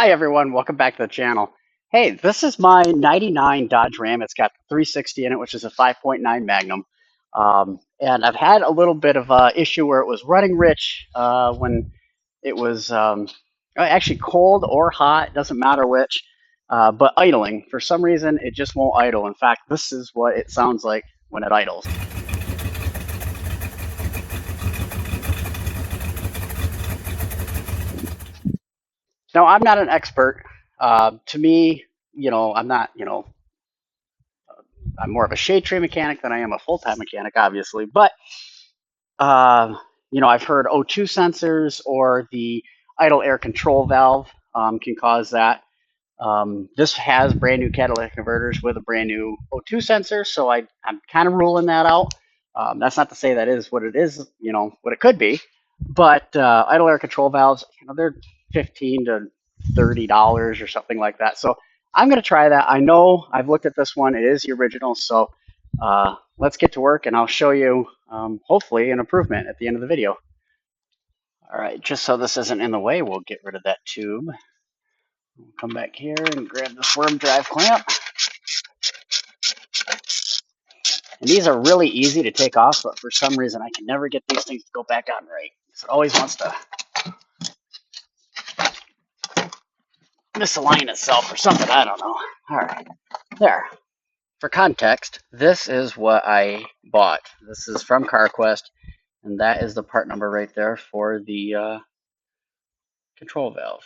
Hi everyone, welcome back to the channel. Hey, this is my 99 Dodge Ram. It's got the 360 in it, which is a 5.9 Magnum. And I've had a little bit of a issue where it was running rich when it was actually cold or hot, doesn't matter which, but idling. For some reason, it just won't idle. In fact, this is what it sounds like when it idles. Now, I'm not an expert. To me, I'm not, I'm more of a shade tree mechanic than I am a full-time mechanic, obviously. But uh, I've heard O2 sensors or the idle air control valve can cause that. This has brand new catalytic converters with a brand new O2 sensor, so I'm kind of ruling that out. That's not to say that is what it is, what it could be. But idle air control valves, they're $15 to $30 or something like that. So I'm going to try that. I know I've looked at this one. It is the original. So let's get to work and I'll show you hopefully an improvement at the end of the video. All right, just so this isn't in the way, we'll get rid of that tube. We'll come back here and grab this worm drive clamp. And these are really easy to take off, but for some reason I can never get these things to go back on right. So it always wants to misalign itself or something, I don't know. All right, there. For context, this is what I bought. This is from CarQuest, and that is the part number right there for the control valve.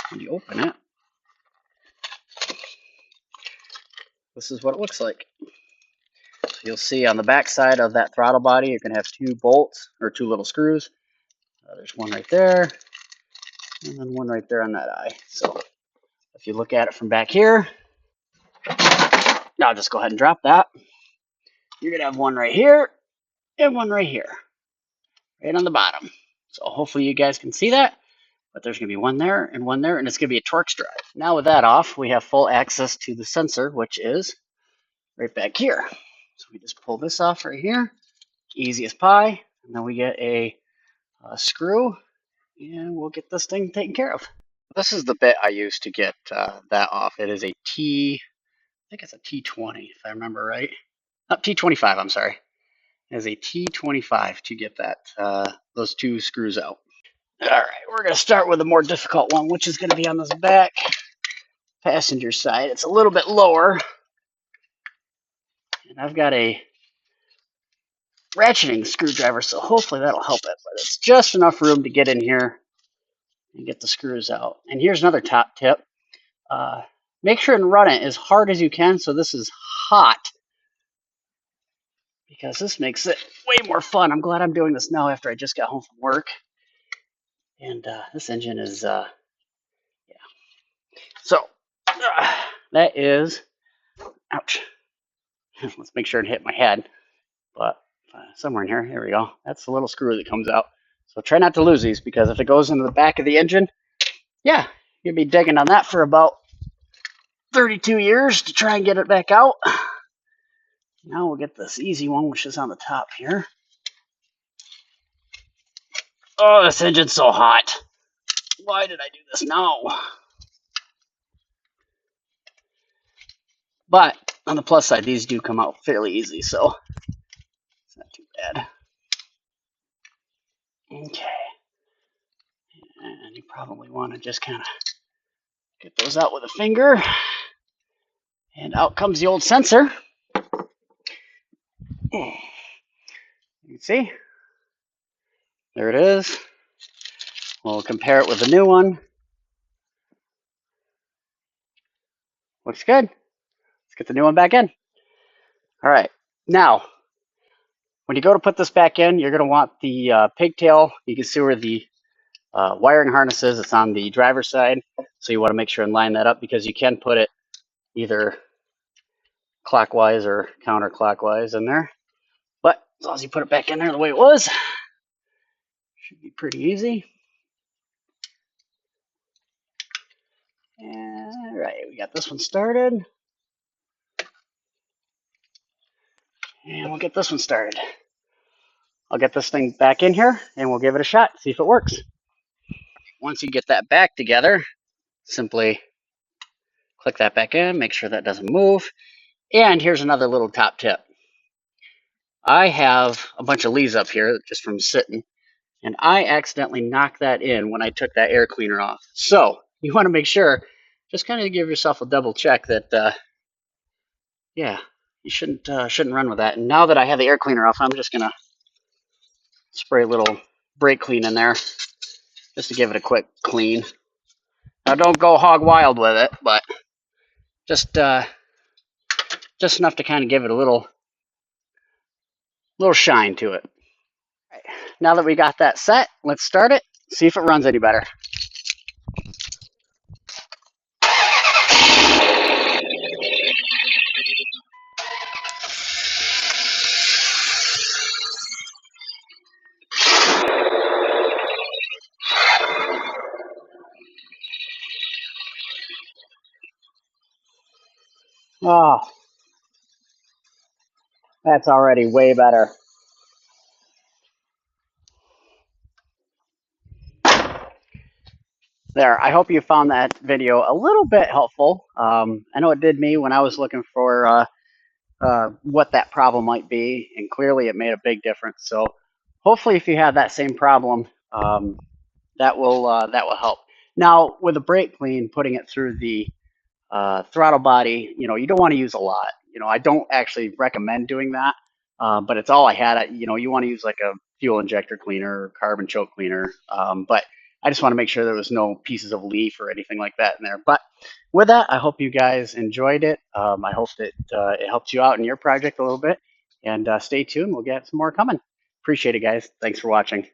When you open it, this is what it looks like. So you'll see on the back side of that throttle body, you're going to have two bolts, or two little screws. There's one right there, and then one right there on that eye. So if you look at it from back here, I'll just go ahead and drop that. You're going to have one right here, and one right here, right on the bottom. So hopefully you guys can see that. But there's going to be one there, and it's going to be a Torx drive. Now with that off, we have full access to the sensor, which is right back here. So we just pull this off right here, easy as pie, and then we get a screw, and we'll get this thing taken care of. This is the bit I used to get that off. It is a I think it's a T20, if I remember right. Not T25, I'm sorry. It is a T25 to get that those two screws out. All right, we're going to start with a more difficult one, which is going to be on this back passenger side. It's a little bit lower. And I've got a ratcheting screwdriver, so hopefully that'll help it. But it's just enough room to get in here and get the screws out. And here's another top tip. Make sure and run it as hard as you can so this is hot, because this makes it way more fun. I'm glad I'm doing this now after I just got home from work. And this engine is, yeah. So that is, ouch. Let's make sure it hit my head. But somewhere in here, here we go. That's the little screw that comes out. So try not to lose these, because if it goes into the back of the engine, yeah, you'll be digging on that for about 32 years to try and get it back out. Now we'll get this easy one, which is on the top here. Oh, this engine's so hot. Why did I do this now? But on the plus side, these do come out fairly easy, so it's not too bad. Okay. And you probably want to just kind of get those out with a finger. And out comes the old sensor. You can see. There it is. We'll compare it with the new one. Looks good. Let's get the new one back in. All right. Now, when you go to put this back in, you're going to want the pigtail. You can see where the wiring harness is. It's on the driver's side. So you want to make sure and line that up, because you can put it either clockwise or counterclockwise in there. But as long as you put it back in there the way it was, should be pretty easy. All right, we got this one started. And we'll get this one started. I'll get this thing back in here and we'll give it a shot, see if it works. once you get that back together, simply click that back in, make sure that doesn't move. And here's another little top tip. I have a bunch of leaves up here just from sitting, and I accidentally knocked that in when I took that air cleaner off. So you want to make sure, just kind of give yourself a double check that, yeah, you shouldn't run with that. And now that I have the air cleaner off, I'm just gonna spray a little brake clean in there just to give it a quick clean. Now don't go hog wild with it, but just just enough to kind of give it a little shine to it. Right. Now that we got that set, let's start it. See if it runs any better. Oh, that's already way better. There, I hope you found that video a little bit helpful. I know it did me when I was looking for what that problem might be, and clearly it made a big difference. So hopefully, if you have that same problem, that will help. Now, with a brake clean, putting it through the throttle body, you don't want to use a lot. I don't actually recommend doing that, but it's all I had. You want to use like a fuel injector cleaner or carbon choke cleaner, but I just want to make sure there was no pieces of leaf or anything like that in there. But with that, I hope you guys enjoyed it. I hope that it helped you out in your project a little bit. And stay tuned. We'll get some more coming. Appreciate it, guys. Thanks for watching.